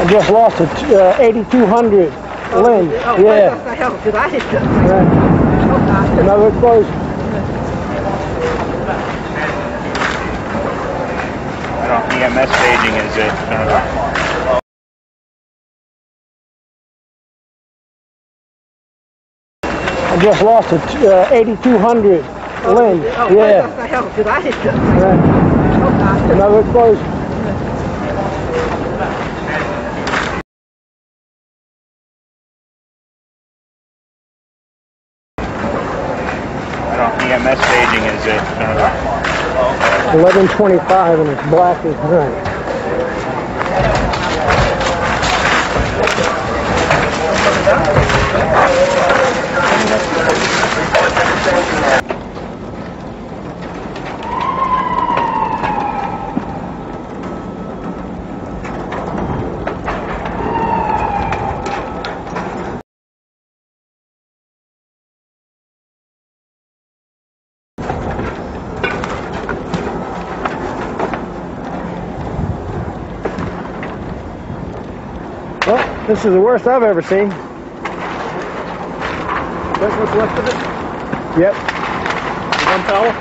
I just lost a 8200 lens. Yeah. What the hell did I hit? Right. Another explosion. I don't, EMS staging is it? I just lost a 8200 lens. Yeah. What the hell did I hit? Right. Another explosion. I don't, EMS staging is it? 1125 and it's black as night. Well, this is the worst I've ever seen. That's what's left of it? Yep. One tower?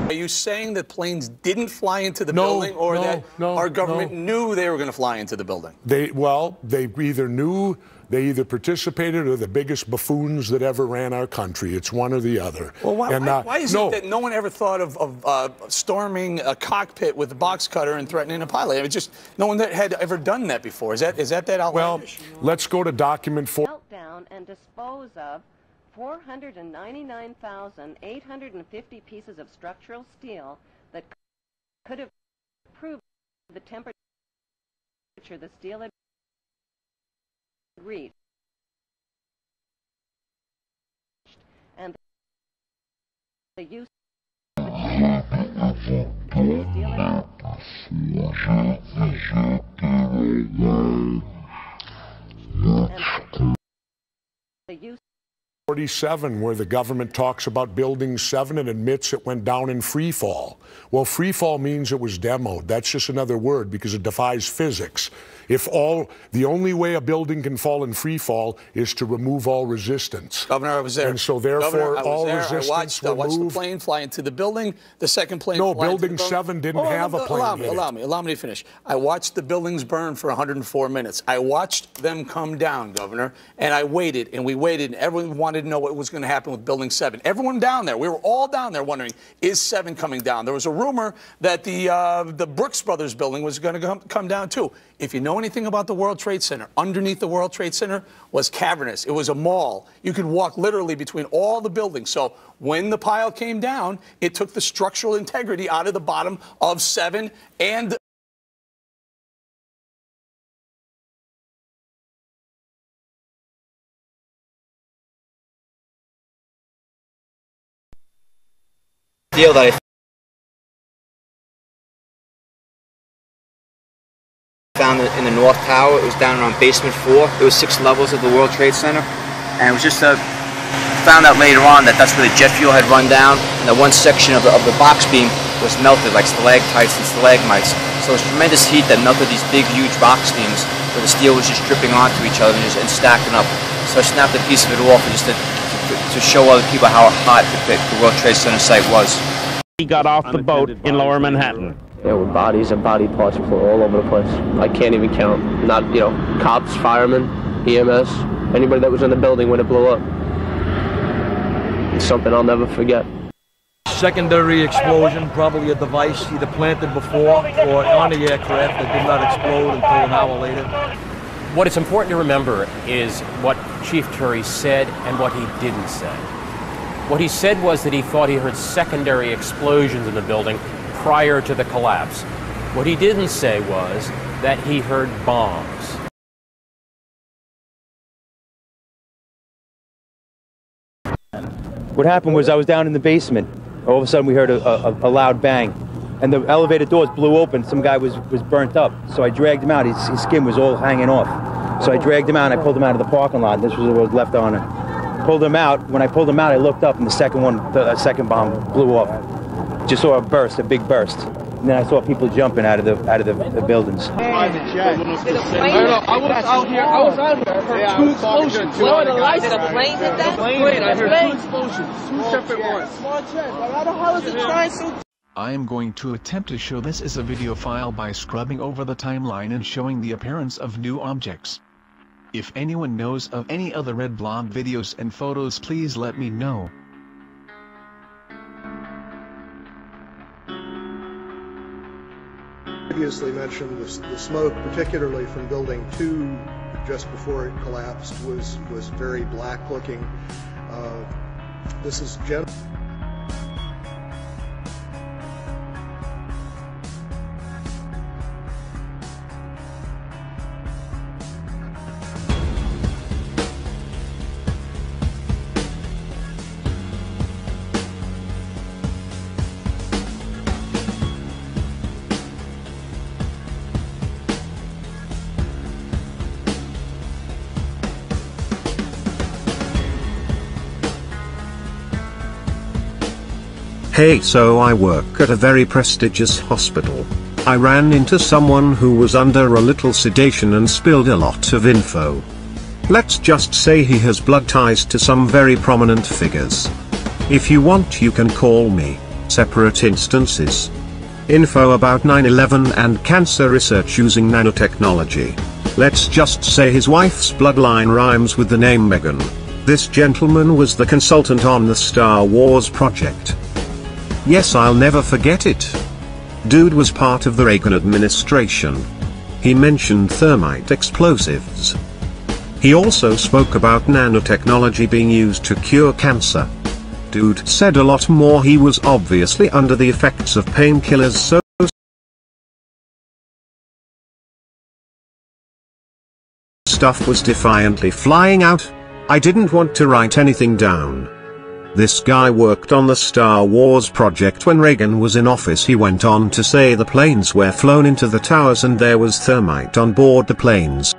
Are you saying that planes didn't fly into the building, or that our government knew they were going to fly into the building? They either knew, they either participated, or the biggest buffoons that ever ran our country. It's one or the other. Well, why is it that no one ever thought of storming a cockpit with a box cutter and threatening a pilot? I mean, just no one that had ever done that before. Is that outlandish? Well, let's go to document 4. Melt down and dispose of 499,850 pieces of structural steel that could have proved the temperature the steel had reached, and the use of the use 47, where the government talks about Building 7 and admits it went down in free fall. Well, free fall means it was demoed. That's just another word because it defies physics. The only way a building can fall in free fall is to remove all resistance. Governor, I was there. And so therefore, all resistance I watched the plane fly into the building. The second plane. No, Building 7 didn't have a plane. Allow me to finish. I watched the buildings burn for 104 minutes. I watched them come down, Governor, and I waited, and we waited, and everyone wanted to know what was going to happen with Building 7. Everyone down there, we were all down there wondering, is 7 coming down? There was a rumor that the Brooks Brothers building was going to come down too. If you know anything about the World Trade Center, underneath the World Trade Center was cavernous. It was a mall. You could walk literally between all the buildings. So when the pile came down, it took the structural integrity out of the bottom of 7 and deal that I found in the North Tower. It was down around basement 4. There was 6 levels of the World Trade Center, and it was just found out later on that that's where the jet fuel had run down, and that one section of the box beam was melted, like stalactites and stalagmites. So it was tremendous heat that melted these big, huge box beams, where the steel was just dripping onto each other and stacking up. So I snapped a piece of it off just to show other people how hot the World Trade Center site was. He got off the boat in Lower Manhattan. There were bodies and body parts all over the place. I can't even count. Not, you know, cops, firemen, EMS, anybody that was in the building when it blew up. It's something I'll never forget. Secondary explosion, probably a device either planted before or on the aircraft that did not explode until an hour later. What is important to remember is what Chief Turry said and what he didn't say. What he said was that he thought he heard secondary explosions in the building prior to the collapse. What he didn't say was that he heard bombs. What happened was I was down in the basement. All of a sudden we heard a loud bang. And the elevator doors blew open. Some guy was burnt up. So I dragged him out. His skin was all hanging off. So I dragged him out and I pulled him out of the parking lot. This was what was left on it. Pulled him out. When I pulled him out, I looked up and the second bomb blew off. Just saw a burst, a big burst. And then I saw people jumping out of the buildings. I was out here. I heard 2 explosions. What, the lights? Did a plane hit that? Plane, I heard 2 explosions. 2 separate ones. How the hell is it trying to? I am going to attempt to show this as a video file by scrubbing over the timeline and showing the appearance of new objects. If anyone knows of any other Red Blob videos and photos, please let me know. Previously mentioned, the smoke, particularly from Building 2, just before it collapsed, was very black looking. This is generally Hey, so I work at a very prestigious hospital. I ran into someone who was under a little sedation and spilled a lot of info. Let's just say he has blood ties to some very prominent figures. If you want, you can call me. Separate instances. Info about 9/11 and cancer research using nanotechnology. Let's just say his wife's bloodline rhymes with the name Megan. This gentleman was the consultant on the Star Wars project. Yes, I'll never forget it. Dude was part of the Reagan administration. He mentioned thermite explosives. He also spoke about nanotechnology being used to cure cancer. Dude said a lot more. He was obviously under the effects of painkillers, so stuff was defiantly flying out. I didn't want to write anything down. This guy worked on the Star Wars project when Reagan was in office. He went on to say the planes were flown into the towers and there was thermite on board the planes.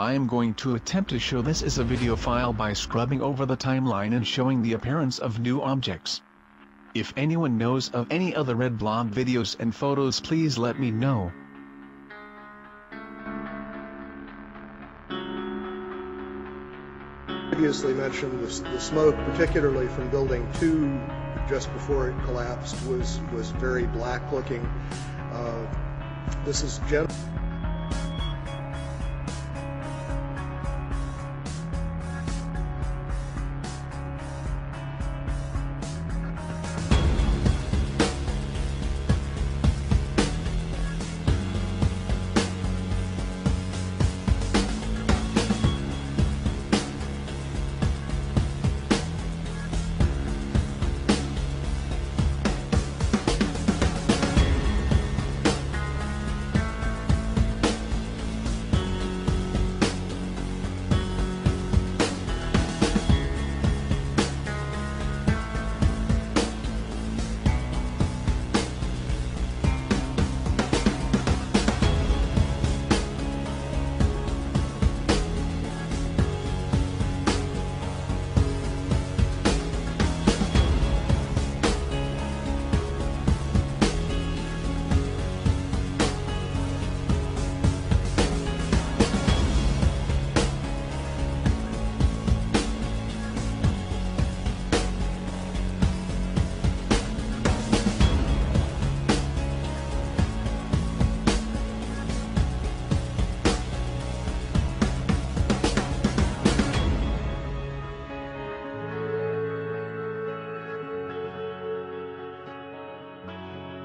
I am going to attempt to show this as a video file by scrubbing over the timeline and showing the appearance of new objects. If anyone knows of any other red blob videos and photos, please let me know. Previously mentioned, the smoke, particularly from building 2 just before it collapsed, was very black looking. This is